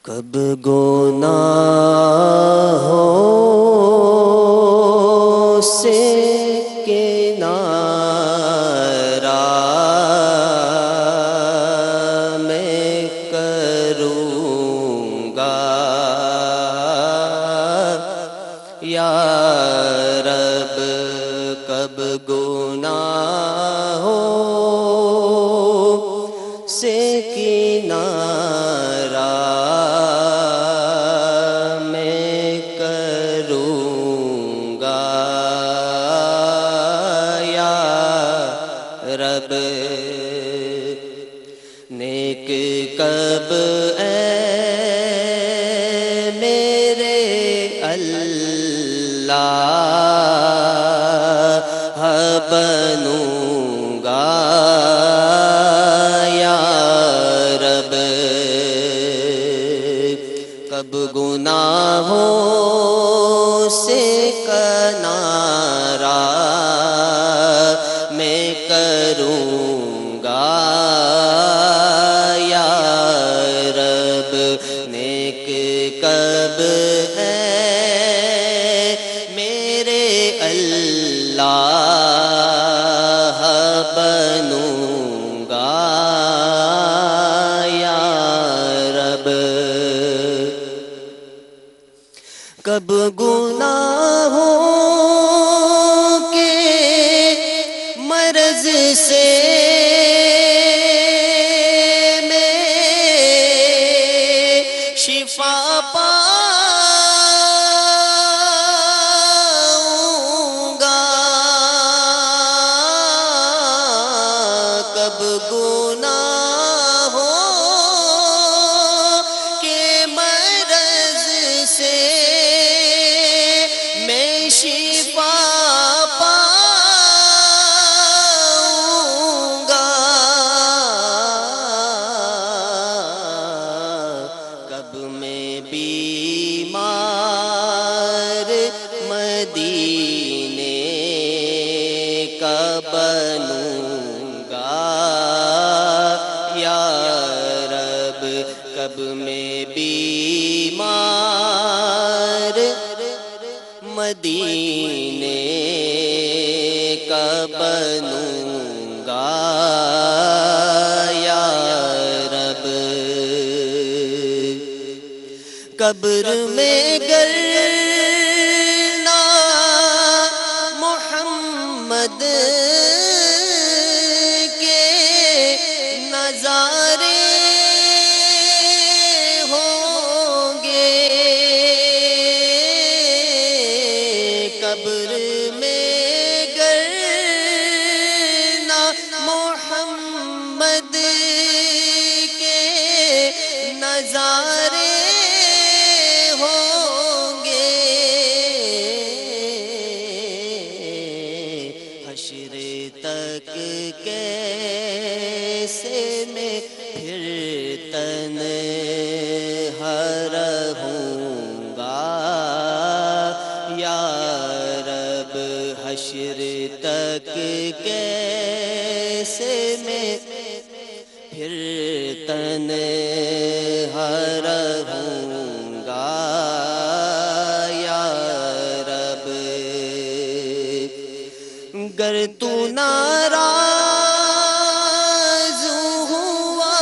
کب گناہوں سے کنارہ میں کروں گا یا رب، کب گناہوں سے کنارہ میں کروں گا یا رب، نیک کب اے میرے اللہ بنوں گا یا رب، کب گناہوں سے کنارہ میں کروں گا یا رب، نیک کب ہے میرے اللہ بنوں گا یا رب، کب گناہوں کے مرض سے میں شفا پاؤں گا، کب گناہوں کے مرض سے میں شفا پاؤں گا، کب میں بیمار مدینے کا بنوں گا یا رب، کب میں بیمار مدینے کا بنوں گا یا رب، قبر میں گر نہ محمد کے نظارے ہوں گے، قبر میں گر نہ محمد کے نظارے ہوں گے، حشر تک کیسے میں پھر تنہا رہوں گا یا رب، حشر تک کیسے میں پھر تنہا رہوں گا یا رب، گر تو ناراض ہوا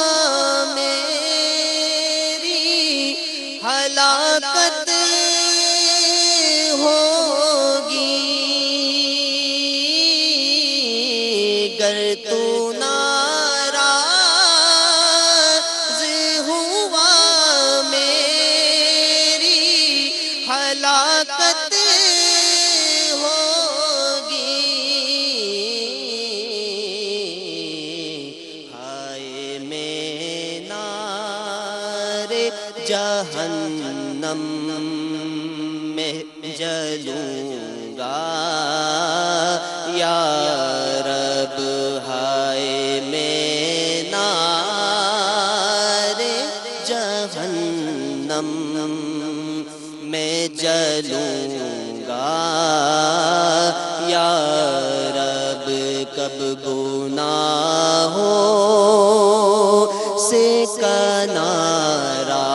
میری ہلاکت ہوگی، گر تو ناراض ہوا میری ہلاکت ہوگی، ہائے میں نار جہنم میں جلوں گا یا رب، ہائے میں نار جہنم میں جلوں گا یا رب، کب گناہوں سے کنارہ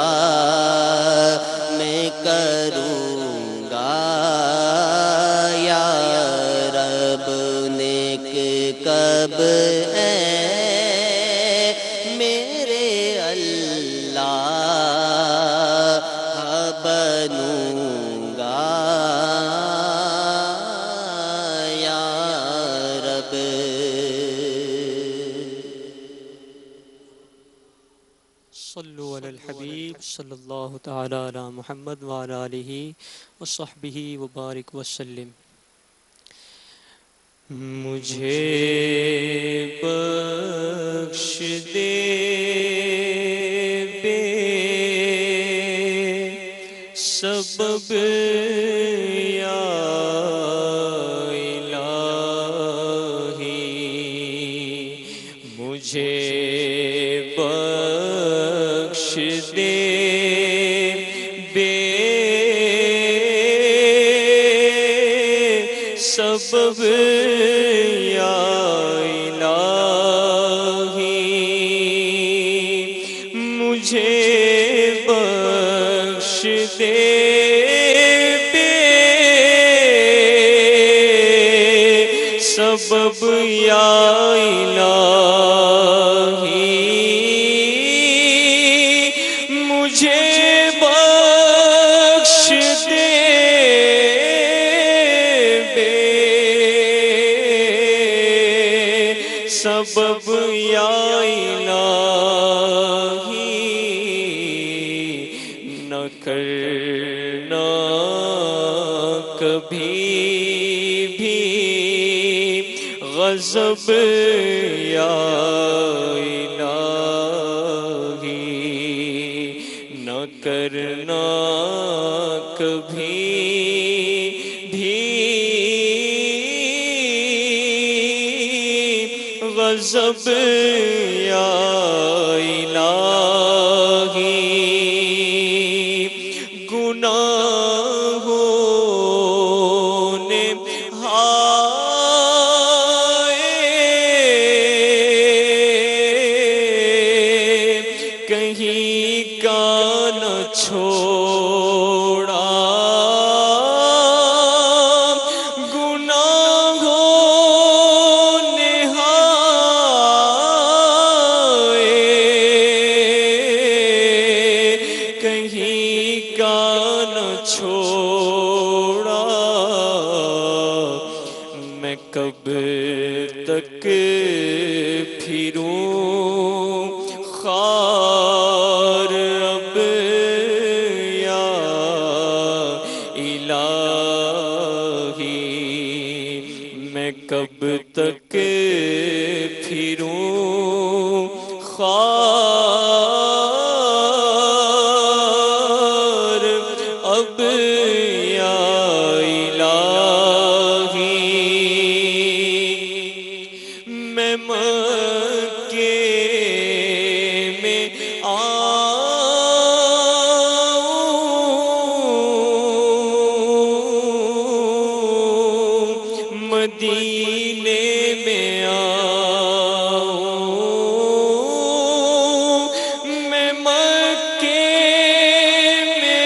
بنوں گا یا رب۔ صلو علی الحبیب صلی اللہ تعالی علی محمد وعلی آلہ وصحبہ وبارک وسلم۔ مجھے بخش دے بے سبب یا الہی، مجھے بخش دے بے سبب یا الہی، مجھے بخش دے بے سبب یا الہی، مجھے بخش دے بے سبب یا الہی، نہ کرنا کبھی بھی غضب یا الہی، نہ کرنا کبھی بھی غضب یا الہی، گناہوں نے کہیں کا نہ چھوڑا، گناہوں نے کہیں کا نہ چھوڑا، میں کب تک پھروں خار اب یا الہی، میں کب تک پھروں خار اب یا الہی، میں مکے میں آؤں، مدینے میں آؤں، میں مکے میں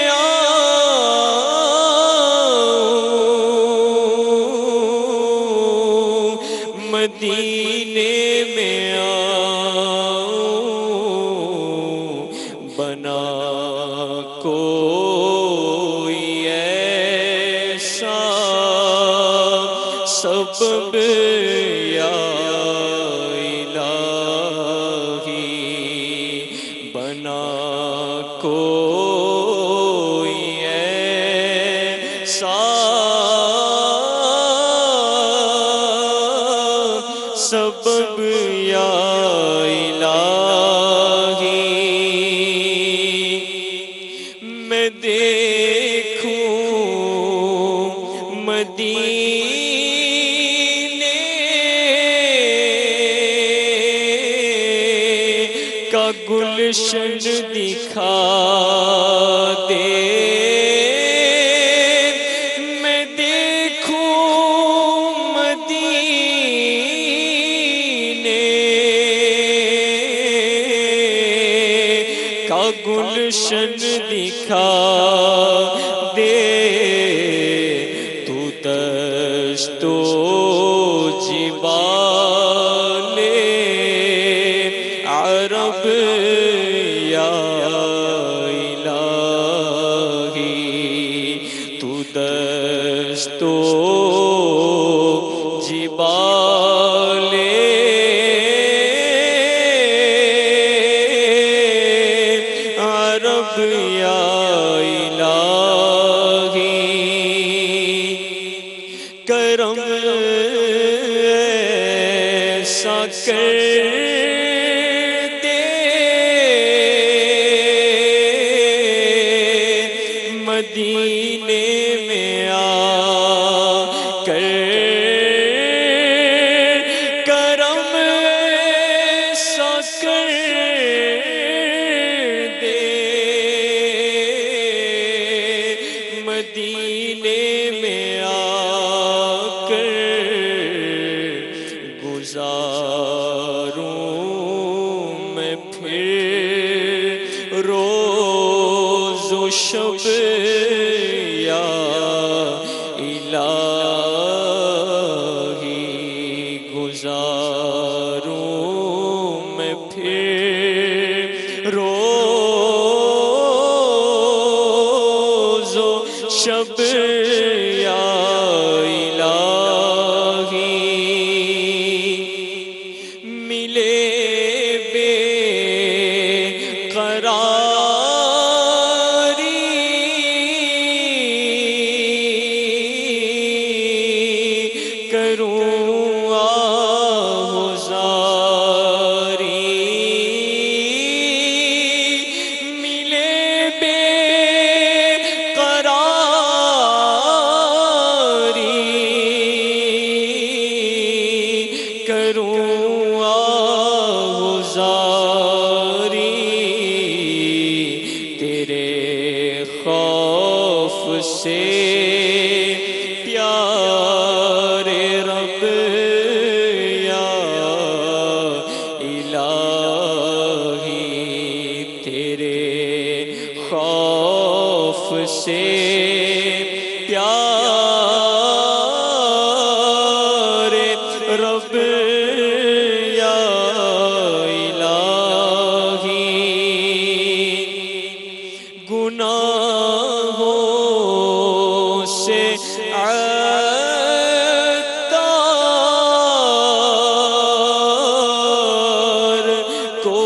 آؤں، مدینے میں آؤں، بنا کوئی ایسا سبب یا الہی، بنا کوئی ایسا سبب یا الہی، میں دیکھوں مدینے کا گلشن دکھا دے، میں دیکھوں مدینے کا گلشن دکھا دے، تو دشت و جبال عرب یا رب یا الہی کرم ایسا کر دے مدینے میں آ کر کرم ایسا کر دے مدینے میں آ کر گزاروں میں پھر روز و شب یا الہی گزاروں میں پھر روز و شب یا الہی ملے بے قراری کروں آہزاری ملے بے قراری کروں آہزاری تیرے خوف سے پیارے رب یا الہی تیرے خوف سے پیارے رب یا الہی گناہوں سے عطار کو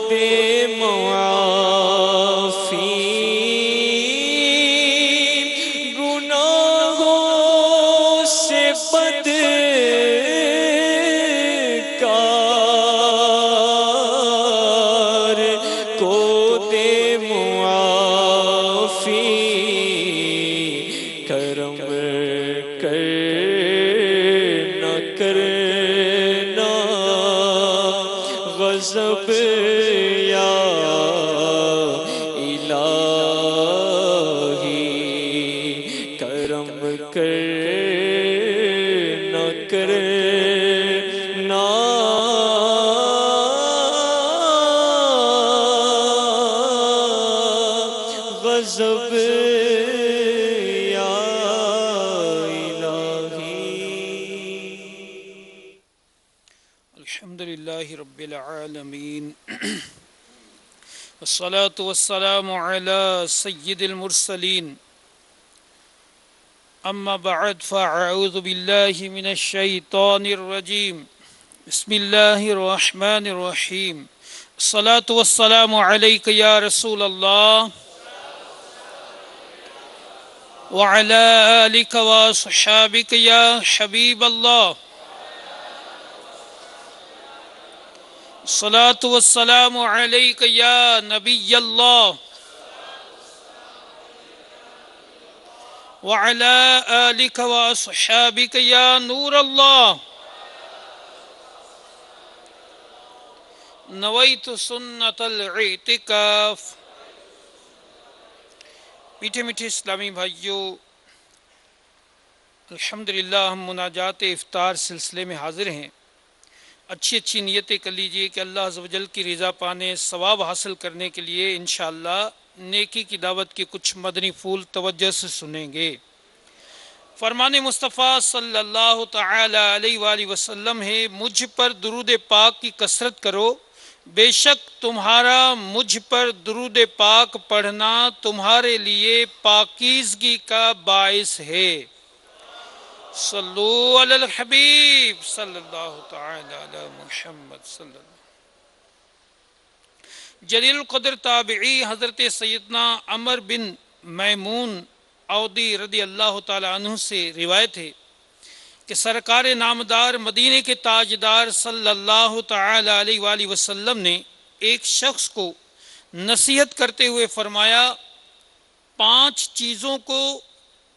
دے معافی گناہوں سے بدکار کو دے معافی کرم کر نہ کرنا غضب یا الہی کرم کر نہ کرنا غضب یا الہی الحمدللہ رب العالمین والصلاة والسلام على سید المرسلین اما بعد فاعوذ باللہ من الشیطان الرجیم بسم اللہ الرحمن الرحیم الصلاة والسلام علیک یا رسول اللہ وعلى آلك وصحابك يا حبيب الله الصلاة والسلام عليك يا نبي الله وعلى آلك وصحابك يا نور الله نويت سنة الاعتكاف میٹھے میٹھے اسلامی بھائیوں، الحمدللہ ہم مناجات افطار سلسلے میں حاضر ہیں۔ اچھی اچھی نیتیں کر لیجئے کہ اللہ عز و جل کی رضا پانے، ثواب حاصل کرنے کے لیے انشاءاللہ نیکی کی دعوت کے کچھ مدنی پھول توجہ سے سنیں گے۔ فرمان مصطفیٰ صلی اللہ تعالی علیہ وآلہ وسلم ہے، مجھ پر درود پاک کی کثرت کرو، بے شک تمہارا مجھ پر درود پاک پڑھنا تمہارے لیے پاکیزگی کا باعث ہے۔ صلو علی الحبیب صلی اللہ تعالی علی محمد صلی اللہ۔ جلیل القدر تابعی حضرت سیدنا عمر بن میمون عودی رضی اللہ تعالی عنہ سے روایت ہے کہ سرکار نامدار مدینے کے تاجدار صلی اللہ تعالی علیہ وآلہ وسلم نے ایک شخص کو نصیحت کرتے ہوئے فرمایا، 5 چیزوں کو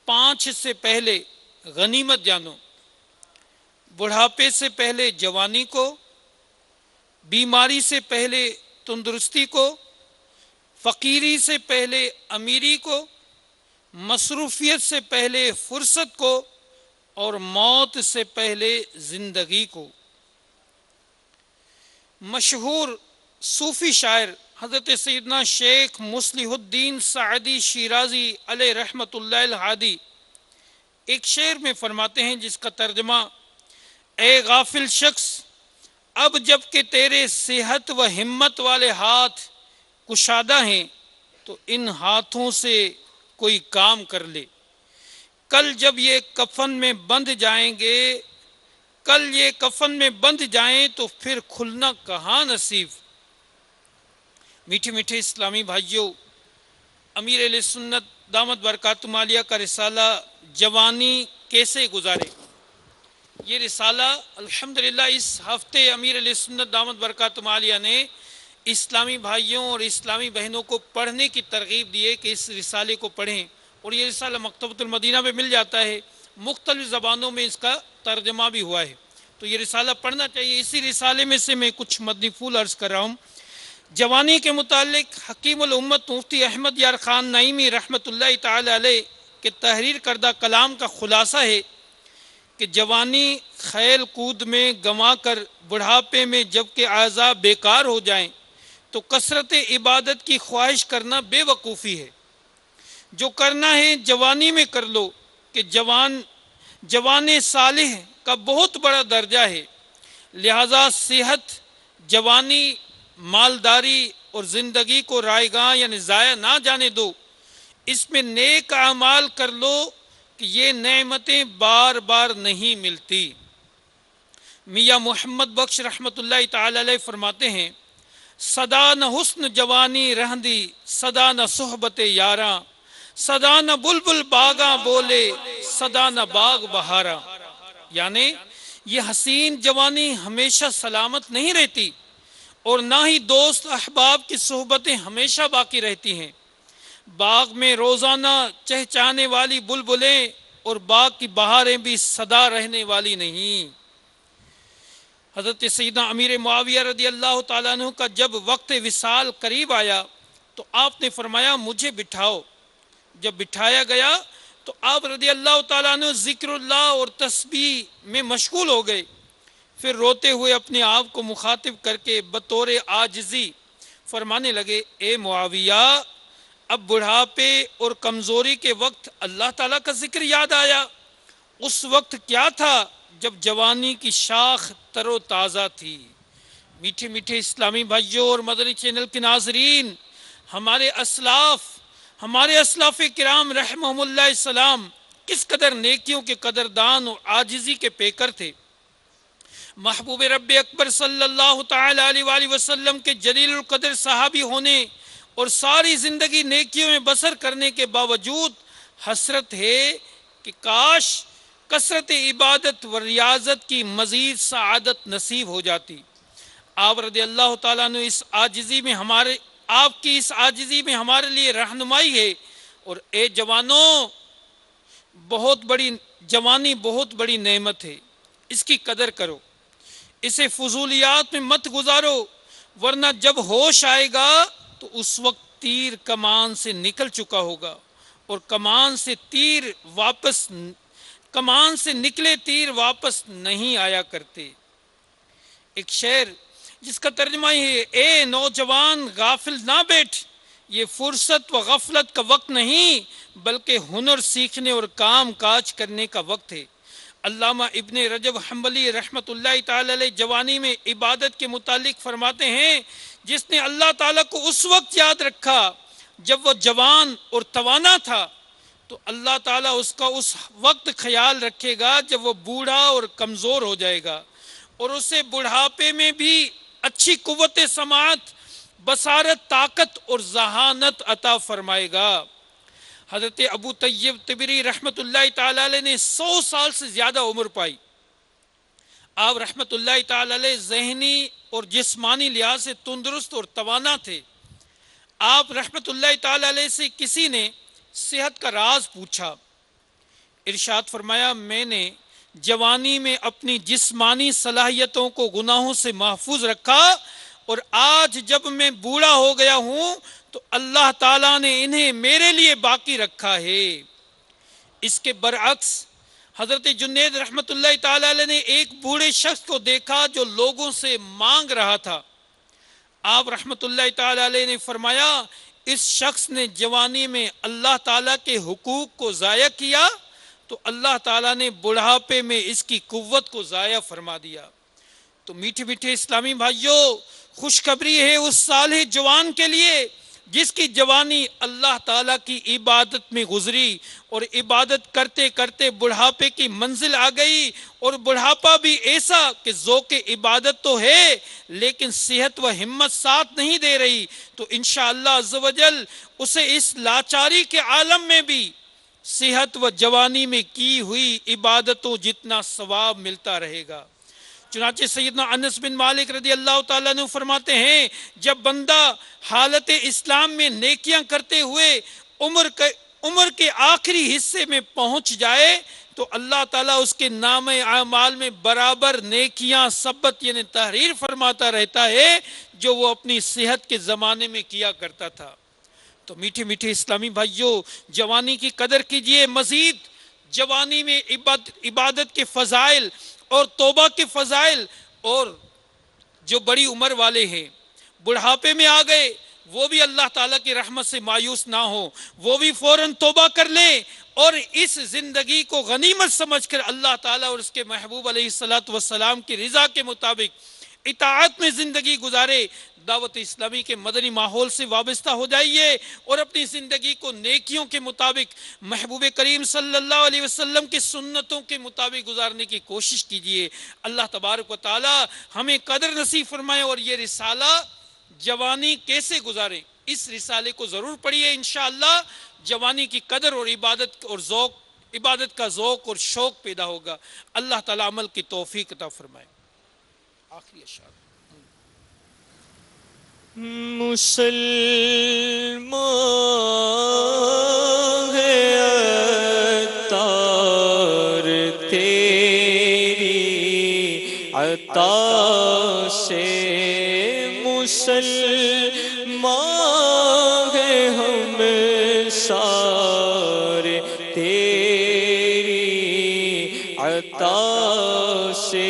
5 سے پہلے غنیمت جانو، بڑھاپے سے پہلے جوانی کو، بیماری سے پہلے تندرستی کو، فقیری سے پہلے امیری کو، مصروفیت سے پہلے فرصت کو، اور موت سے پہلے زندگی کو۔ مشہور صوفی شاعر حضرت سیدنا شیخ مصلح الدین سعدی شیرازی علیہ رحمۃ اللہ الہادی ایک شعر میں فرماتے ہیں جس کا ترجمہ، اے غافل شخص، اب جب کہ تیرے صحت و ہمت والے ہاتھ کشادہ ہیں تو ان ہاتھوں سے کوئی کام کر لے، کل جب یہ کفن میں بندھ جائیں گے، کل یہ کفن میں بندھ جائیں تو پھر کھلنا کہاں نصیب۔ میٹھے میٹھے اسلامی بھائیوں، امیر اہل سنت دامت برکاتہم عالیہ کا رسالہ جوانی کیسے گزارے، یہ رسالہ الحمدللہ اس ہفتے امیر علیہ سنت دامت برکاتہم عالیہ نے اسلامی بھائیوں اور اسلامی بہنوں کو پڑھنے کی ترغیب دی ہے کہ اس رسالے کو پڑھیں، اور یہ رسالہ مکتبۃ المدینہ میں مل جاتا ہے، مختلف زبانوں میں اس کا ترجمہ بھی ہوا ہے، تو یہ رسالہ پڑھنا چاہیے۔ اسی رسالے میں سے میں کچھ مدنی پھول عرض کر رہا ہوں۔ جوانی کے متعلق حکیم الامت مفتی احمد یار خان نعیمی رحمۃ اللہ تعالی علیہ کے تحریر کردہ کلام کا خلاصہ ہے کہ جوانی کھیل کود میں گنوا کر بڑھاپے میں جب کہ اعضاء بیکار ہو جائیں تو کثرت عبادت کی خواہش کرنا بے وقوفی ہے۔ جو کرنا ہے جوانی میں کر لو کہ جوان صالح کا بہت بڑا درجہ ہے، لہذا صحت، جوانی، مالداری اور زندگی کو رائیگاں یعنی ضائع نہ جانے دو، اس میں نیک اعمال کر لو کہ یہ نعمتیں بار بار نہیں ملتی۔ میاں محمد بخش رحمۃ اللہ تعالی علیہ فرماتے ہیں، صدا نہ حسن جوانی رہندی، صدا نہ صحبت یاراں، صدا نہ بلبل باغاں بولے، صدا نہ باغ بہاراں، یعنی یہ حسین جوانی ہمیشہ سلامت نہیں رہتی اور نہ ہی دوست احباب کی صحبتیں ہمیشہ باقی رہتی ہیں۔ باغ میں روزانہ چہچانے والی بلبلیں اور باغ کی بہاریں بھی سدا رہنے والی نہیں۔ حضرت سیدنا امیر معاویہ رضی اللہ تعالیٰ عنہ کا جب وقت وصال قریب آیا تو آپ نے فرمایا مجھے بٹھاؤ۔ جب بٹھایا گیا تو آپ رضی اللہ تعالیٰ عنہ ذکر اللہ اور تسبیح میں مشغول ہو گئے، پھر روتے ہوئے اپنے آپ کو مخاطب کر کے بطور عاجزی فرمانے لگے، اے معاویہ، اب بڑھاپے اور کمزوری کے وقت اللہ تعالیٰ کا ذکر یاد آیا، اس وقت کیا تھا جب جوانی کی شاخ تر و تازہ تھی۔ میٹھے میٹھے اسلامی بھائیوں اور مدنی چینل کے ناظرین، ہمارے اسلاف کرام رحمہم اللہ السلام کس قدر نیکیوں کے قدردان اور عاجزی کے پیکر تھے۔ محبوب رب اکبر صلی اللہ تعالی علیہ وآلہ وسلم کے جلیل القدر صحابی ہونے اور ساری زندگی نیکیوں میں بسر کرنے کے باوجود حسرت ہے کہ کاش کثرت عبادت و ریاضت کی مزید سعادت نصیب ہو جاتی۔ آپ رضی اللہ تعالیٰ عنہ آپ کی اس عاجزی میں ہمارے لیے رہنمائی ہے، اور اے جوانوں، جوانی بہت بڑی نعمت ہے، اس کی قدر کرو، اسے فضولیات میں مت گزارو، ورنہ جب ہوش آئے گا تو اس وقت تیر کمان سے نکل چکا ہوگا، اور کمان سے نکلے تیر واپس نہیں آیا کرتے۔ ایک شعر جس کا ترجمہ ہے، اے نوجوان غافل نہ بیٹھ، یہ فرصت و غفلت کا وقت نہیں بلکہ ہنر سیکھنے اور کام کاج کرنے کا وقت ہے۔ علامہ ابن رجب حنبلی رحمۃ اللہ تعالی علیہ جوانی میں عبادت کے متعلق فرماتے ہیں، جس نے اللہ تعالیٰ کو اس وقت یاد رکھا جب وہ جوان اور توانا تھا تو اللہ تعالیٰ اس کا اس وقت خیال رکھے گا جب وہ بوڑھا اور کمزور ہو جائے گا، اور اسے بڑھاپے میں بھی اچھی قوت سماعت بصارت، طاقت اور ذہانت عطا فرمائے گا۔ حضرت ابو طیب طبری رحمۃ اللہ تعالی علیہ نے 100 سال سے زیادہ عمر پائی۔ آپ رحمۃ اللہ تعالی علیہ ذہنی اور جسمانی لحاظ سے تندرست اور توانا تھے۔ آپ رحمۃ اللہ تعالی علیہ سے کسی نے صحت کا راز پوچھا، ارشاد فرمایا میں نے جوانی میں اپنی جسمانی صلاحیتوں کو گناہوں سے محفوظ رکھا، اور آج جب میں بوڑھا ہو گیا ہوں تو اللہ تعالیٰ نے انہیں میرے لیے باقی رکھا ہے۔ اس کے برعکس حضرت جنید رحمۃ اللہ تعالی علیہ نے ایک بوڑھے شخص کو دیکھا جو لوگوں سے مانگ رہا تھا۔ آپ رحمۃ اللہ تعالی علیہ نے فرمایا اس شخص نے جوانی میں اللہ تعالیٰ کے حقوق کو ضائع کیا تو اللہ تعالیٰ نے بڑھاپے میں اس کی قوت کو ضائع فرما دیا۔ تو میٹھے میٹھے اسلامی بھائیوں، خوشخبری ہے اس صالح جوان کے لیے جس کی جوانی اللہ تعالیٰ کی عبادت میں گزری، اور عبادت کرتے کرتے بڑھاپے کی منزل آ گئی، اور بڑھاپا بھی ایسا کہ ذوق عبادت تو ہے لیکن صحت و ہمت ساتھ نہیں دے رہی، تو انشاءاللہ عز و جل اسے اس لاچاری کے عالم میں بھی صحت و جوانی میں کی ہوئی عبادتوں جتنا ثواب ملتا رہے گا۔ چنانچہ سیدنا انس بن مالک رضی اللہ تعالیٰ عنہ فرماتے ہیں جب بندہ حالت اسلام میں نیکیاں کرتے ہوئے عمر کے آخری حصے میں پہنچ جائے تو اللہ تعالیٰ اس کے نام اعمال میں برابر نیکیاں ثبت یعنی تحریر فرماتا رہتا ہے جو وہ اپنی صحت کے زمانے میں کیا کرتا تھا۔ تو میٹھے میٹھے اسلامی بھائیوں، جوانی کی قدر کیجئے۔ مزید جوانی میں عبادت کے فضائل اور توبہ کے فضائل، اور جو بڑی عمر والے ہیں بڑھاپے میں آ گئے وہ بھی اللہ تعالیٰ کی رحمت سے مایوس نہ ہو، وہ بھی فوراً توبہ کر لیں اور اس زندگی کو غنیمت سمجھ کر اللہ تعالیٰ اور اس کے محبوب علیہ السلام کی رضا کے مطابق اطاعت میں زندگی گزارے۔ دعوت اسلامی کے مدنی ماحول سے وابستہ ہو جائیے اور اپنی زندگی کو نیکیوں کے مطابق محبوب کریم صلی اللہ علیہ وسلم کی سنتوں کے مطابق گزارنے کی کوشش کیجیے۔ اللہ تبارک و تعالی ہمیں قدر نصیب فرمائے، اور یہ رسالہ جوانی کیسے گزاریں اس رسالے کو ضرور پڑھیے۔ انشاءاللہ جوانی کی قدر اور عبادت کا ذوق اور شوق پیدا ہوگا۔ اللہ تعالی عمل کی توفیق عطا فرمائے۔ آخری اشعار مسلمان ہے عطار تیری عطا سے، مسلمان ہے ہم سارے تیری عطا سے،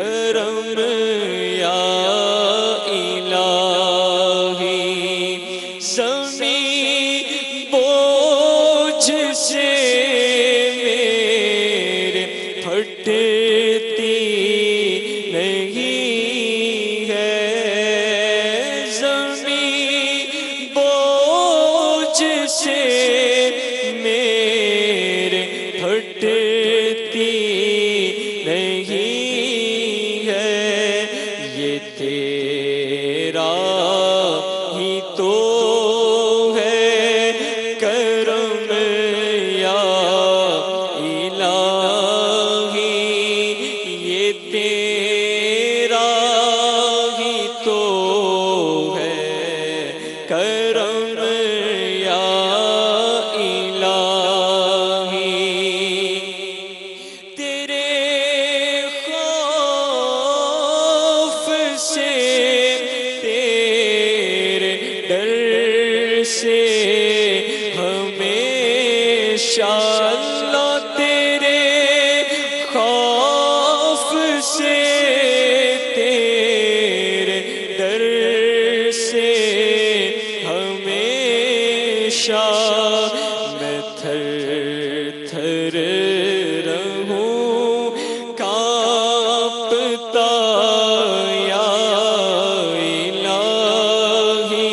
کرم یا الہی ہمیشہ اللہ تیرے خوف سے، تیرے ڈر سے ہمیشہ میں تھر تھر رہوں کانپتا، یا الہی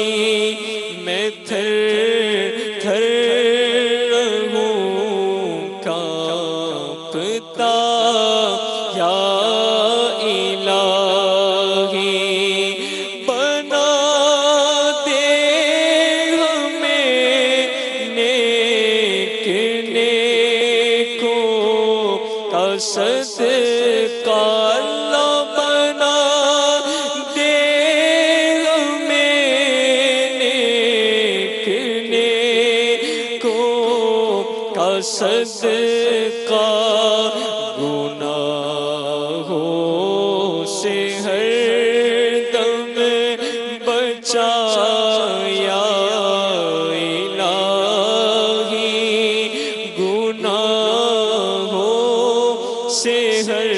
میں تھر تھر رہوں کانپتا، یا الہی بنا دے ہمیں نیک نیکوں کا صدقہ، اللہ بنا دے ہمیں نیک نیکوں کا صدقہ، گناہوں سے ہر دم بچا، یا الہی گناہوں سے ہر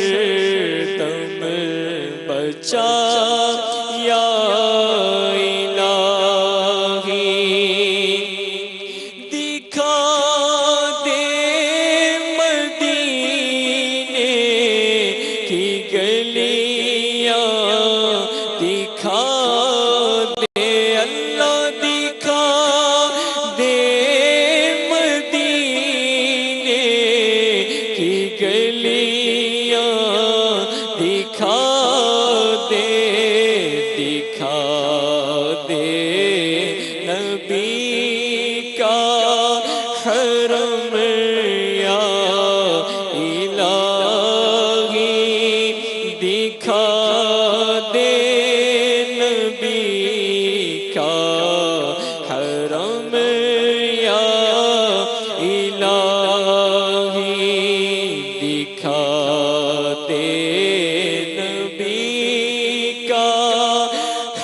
دم بچا، یا الہی دکھا دے مدینے کی گلیاں، دکھا دے اللہ، دکھا دے مدینے کی گلیاں، دکھا دے، دکھا دے نبی کا حرم، یا الہی دکھا دے نبی کا حرم، یا الہی دکھا دے نبی کا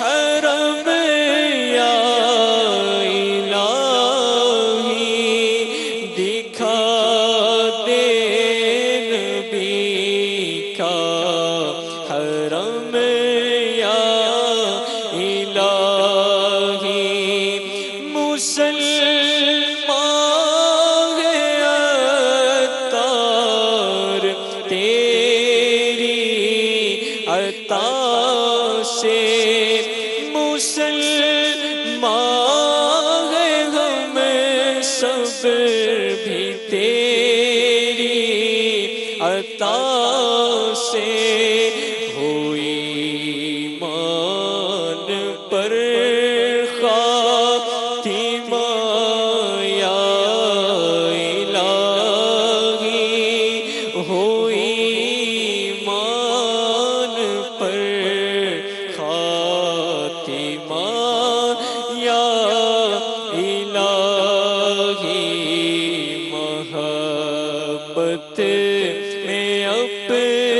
حرم، یا الہی دکھا دے نبی کا حرم، یا الہی مسلمان ہے عطار تیری عطا سے، مسلمان ہے ہم سب بھی تیری عطا سے، ہوئی ایمان پر خاتمہ، یا الہی ہوئی ایمان پر خاتمہ، یا الہی محبت میں اپنے